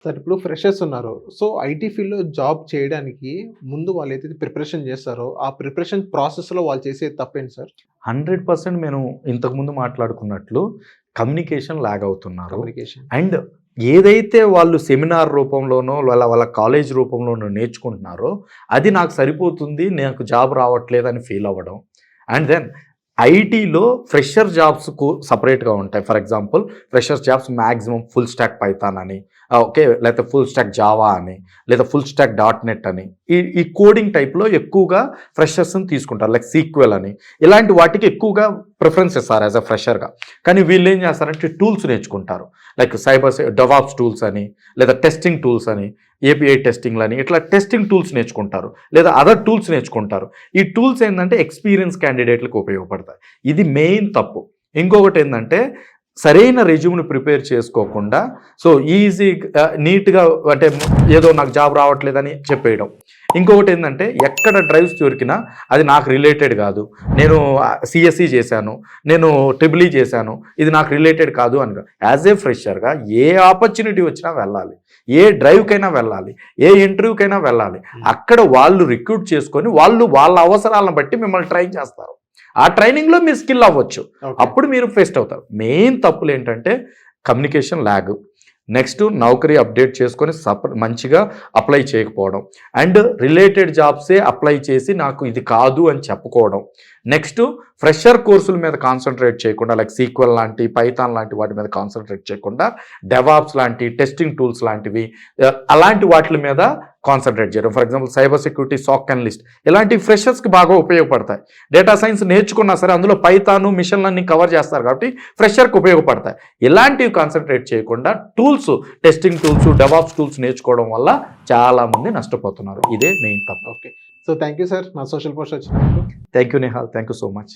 Sir ఇప్పుడు freshers ఉన్నారు. So, IT ఫీల్డ్‌లో జాబ్ చేయడానికి ముందు వాళ్ళైతే ప్రిపరేషన్ చేస్తారో, ఆ ప్రిపరేషన్ ప్రాసెస్‌లో వాళ్ళు చేసే తప్పేంటి సార్? 100% నేను ఇంతకుముందు మాట్లాడుకున్నట్లు కమ్యూనికేషన్ లాగ్ అవుతున్నారు. కమ్యూనికేషన్. అండ్ ఏదైతే వాళ్ళు సెమినార్ రూపంలోనో వాళ్ళ కాలేజ్ రూపంలోనో నేర్చుకుంటున్నారో అది నాకు సరిపోతుంది, నాకు జాబ్ రావట్లేదని ఫీల్ అవ్వడం. అండ్ దెన్ ఐటీలో ఫ్రెషర్ జాబ్స్‌కు సెపరేట్‌గా ఉంటాయి. For example freshers jobs maximum full stack Python అని, ఓకే, లేకపోతే ఫుల్ స్టాక్ జావా అని, లేదా ఫుల్ స్టాక్ .NET అని, ఈ కోడింగ్ టైప్‌లో ఎక్కువగా ఫ్రెషర్స్‌ని తీసుకుంటారు. లైక్ సీక్వెల్ అని, ఇలాంటి వాటికి ఎక్కువగా ప్రిఫరెన్స్ ఇస్తారు యాజ్ అ ఫ్రెషర్‌గా. కానీ వీళ్ళు ఏం చేస్తారంటే టూల్స్ నేర్చుకుంటారు. లైక్ డెవాప్స్ టూల్స్ అని, లేదా టెస్టింగ్ టూల్స్ అని, ఏపీఐ టెస్టింగ్లని, ఇట్లా టెస్టింగ్ టూల్స్ నేర్చుకుంటారు, లేదా అదర్ టూల్స్ నేర్చుకుంటారు. ఈ టూల్స్ ఏంటంటే ఎక్స్పీరియన్స్ క్యాండిడేట్లకు ఉపయోగపడతాయి. ఇది మెయిన్ తప్పు. ఇంకొకటి ఏంటంటే సరైన రెజ్యూమ్ని ప్రిపేర్ చేసుకోకుండా నీట్గా అంటే ఏదో నాకు జాబ్ రావట్లేదని చెప్పేయడం. ఇంకొకటి ఏంటంటే ఎక్కడ డ్రైవ్స్ దొరికినా అది నాకు రిలేటెడ్ కాదు, నేను సిఎస్సి చేశాను, నేను ట్రిపుల్ ఈ చేశాను, ఇది నాకు రిలేటెడ్ కాదు అని. యాజ్ ఏ ఫ్రెషర్గా ఏ ఆపర్చునిటీ వచ్చినా వెళ్ళాలి, ఏ డ్రైవ్కైనా వెళ్ళాలి, ఏ ఇంటర్వ్యూకైనా వెళ్ళాలి. అక్కడ వాళ్ళు రిక్రూట్ చేసుకొని వాళ్ళ అవసరాలను బట్టి మిమ్మల్ని ట్రైన్ చేస్తారు. ఆ ట్రైనింగ్లో మీ స్కిల్ అవ్వచ్చు, అప్పుడు మీరు ఫేస్ట్ అవుతారు. మెయిన్ తప్పులు ఏంటంటే కమ్యూనికేషన్ ల్యాగ్, నెక్స్ట్ నౌకరీ అప్డేట్ చేసుకొని మంచిగా అప్లై చేయకపోవడం, అండ్ రిలేటెడ్ జాబ్సే అప్లై చేసి నాకు ఇది కాదు అని చెప్పుకోవడం. నెక్స్ట్ ఫ్రెషర్ కోర్సుల మీద కాన్సన్ట్రేట్ చేయకుండా, లైక్ సీక్వెల్ లాంటి, పైథాన్ లాంటి వాటి మీద కాన్సన్ట్రేట్ చేయకుండా డెవాప్స్ లాంటి, టెస్టింగ్ టూల్స్ లాంటివి, అలాంటి వాటి మీద కాన్సన్ట్రేట్ చేయడం. For example cyber security, SOC analyst, ఇలాంటి ఫ్రెషర్స్కి బాగా ఉపయోగపడతాయి. డేటా సైన్స్ నేర్చుకున్నా సరే అందులో పైథాను, మిషన్ లెర్నింగ్ కవర్ చేస్తారు కాబట్టి ఫ్రెషర్కి ఉపయోగపడతాయి. ఇలాంటివి కాన్సన్ట్రేట్ చేయకుండా tools, testing tools, devops tools నేర్చుకోవడం వల్ల చాలామంది నష్టపోతున్నారు. ఇదే మెయిన్ తప్పు. Okay. So, thank you sir. నా సోషల్ పోస్ట్ వచ్చినందుకు. Thank you Nihal, thank you so much.